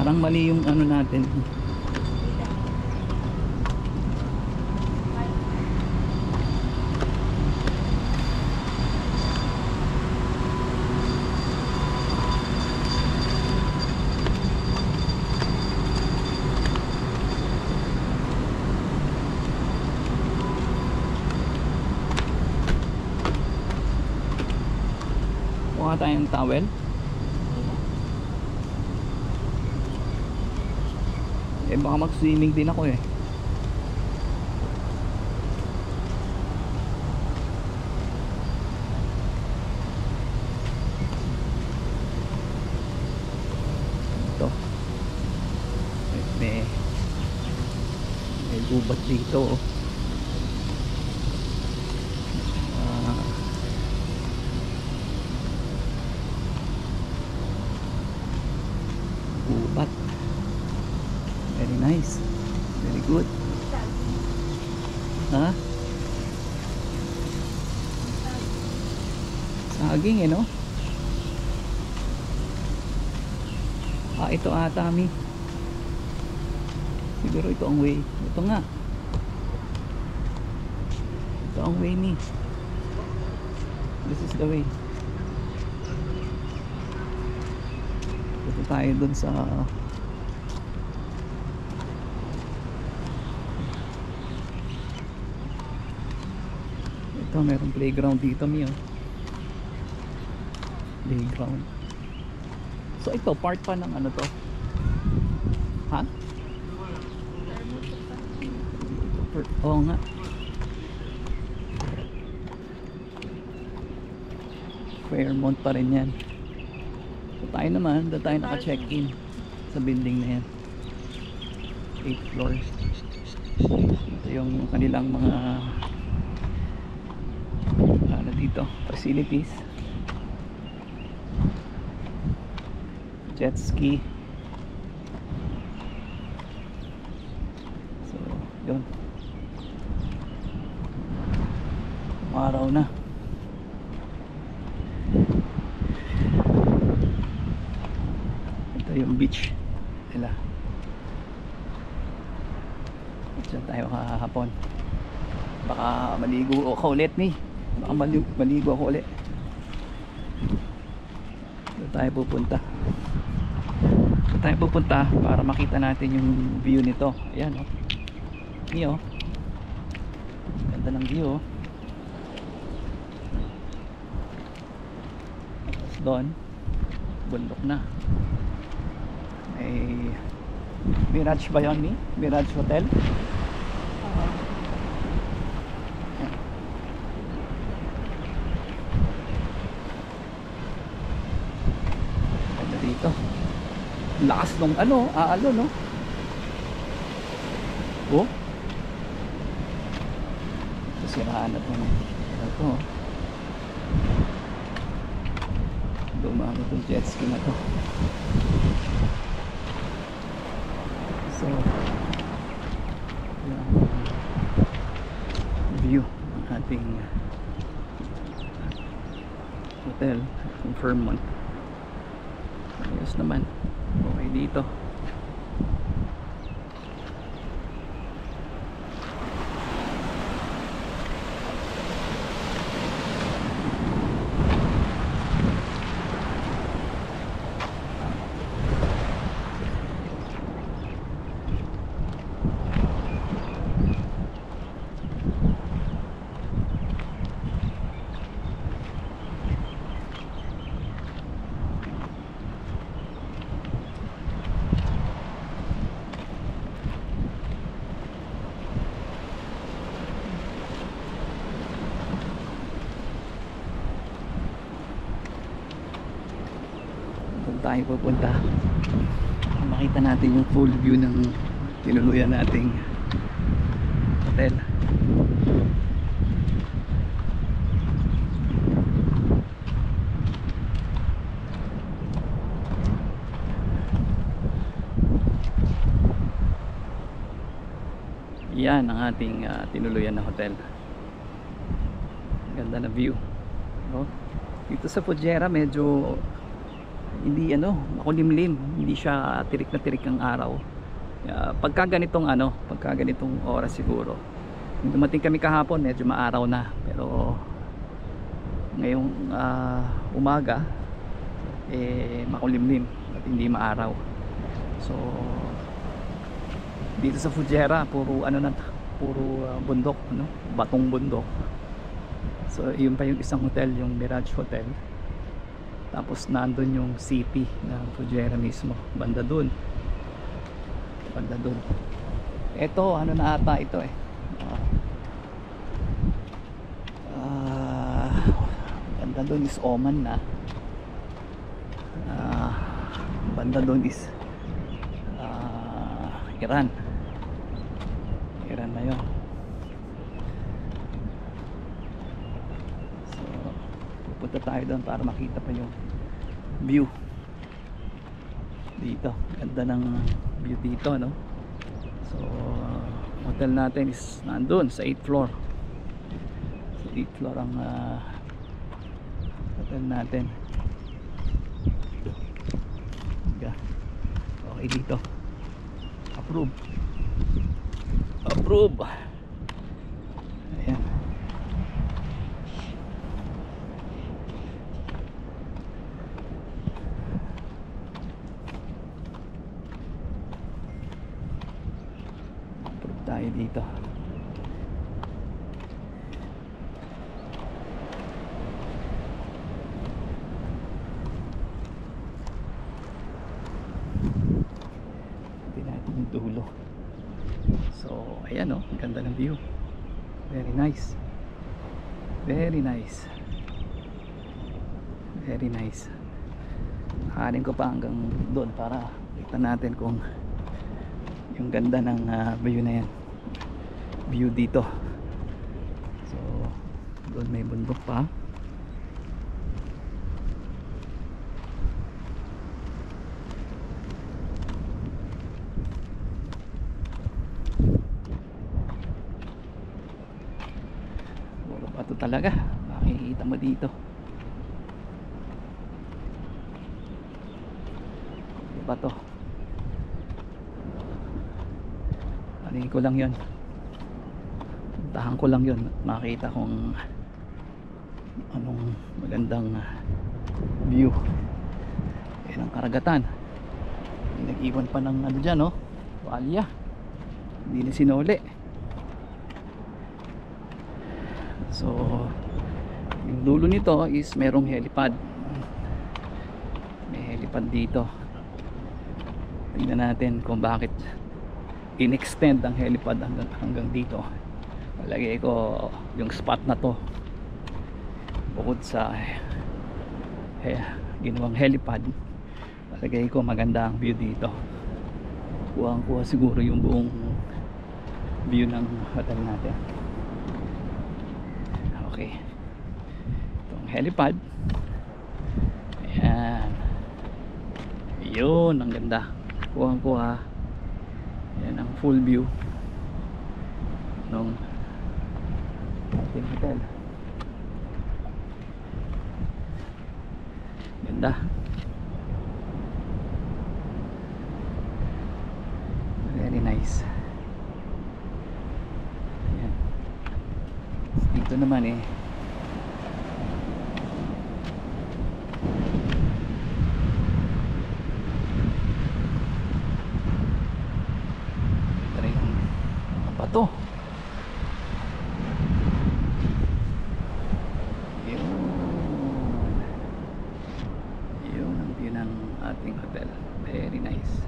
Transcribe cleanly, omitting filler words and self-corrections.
Parang mali yung ano natin. Kuha tayong towel. Eh baka mag-swimming din ako eh. Ito. May gubat dito oh. Gubat. Very nice. Very good. Ha? Saging eh no? Ah, ito ata mi. Siguro ito ang way. Ito nga. Ito ang way ni. This is the way. Ito tayo dun sa ito, merong playground dito mi oh. Playground. So ito part pa ng ano to? Ha? Oo nga. Fairmont pa rin yan. So tayo naman, doon tayo naka-check-in sa building na yan. 8 floors. Ito yung kanilang mga ano dito, facilities. Jet ski. So, yun. Araw na. Ito yung beach nila. Diyan tayo kahapon. Baka maligo ako ulit ni. Baka maligo ako ulit. Doon tayo pupunta. Doon tayo pupunta para makita natin yung view nito. Ayan oh. View oh. Ganda ng view oh. Tapos doon bundok na. May Mirage ba yun ni? Mirage Hotel. Ganda dito. Lakas nung ano, aalo no. Oh. Sisiraan na itong ito. Dumami itong jet ski na to. So view ng ating hotel ng Fairmont. Ayos naman. Okay dito. Tayo pupunta, makita natin yung full view ng tinuluyan nating hotel. Yan ang ating tinuluyan na hotel. Ganda na view. Oh. Dito sa Fujairah medyo hindi makulimlim, hindi siya tirik na tirik ang araw. Pagka ganitong oras siguro. Nung dumating kami kahapon medyo maaraw na, pero ngayong umaga makulimlim at hindi maaraw. So dito sa Fujairah puro bundok, batong bundok. So yun pa yung isang hotel, yung Mirage Hotel. Tapos nandun yung city ng Fujairah mismo, banda dun. Ito na ata ito banda dun is Oman na. Banda dun is Iran na yun. So pupunta tayo doon para makita pa yung view dito. Ganda ng view dito, no? So hotel natin is nandun sa 8th floor. So 8th floor ang hotel natin. Okay dito. Approve. Ayan. Approve tayo dito. Dulo. So ayan, ganda ng view. Very nice. Hahanin ko pa hanggang doon para kita natin kung yung ganda ng view na yan. View dito. So doon may bundok pa. Ito talaga, makikita mo dito. Diba to? Alihin ko lang yun. Puntahan ko lang yun. Makita kung anong magandang view. Yan ang karagatan. Nag-iwan pa ng dyan, tuwalya. Hindi na sinuli. So yung dulo nito is merong helipad. May helipad dito. Tingnan natin kung bakit in-extend ang helipad hanggang dito. Palagay ko yung spot na to, bukod sa ginawang helipad, palagay ko maganda ang view dito. Kuha siguro yung buong view ng hotel natin. Okay, itong helipad, ayan, yun, ang ganda. Kuha yan ang full view ng ating hotel. Ganda, very nice. Dito naman bato. Yun ang view ng ating hotel. Very nice.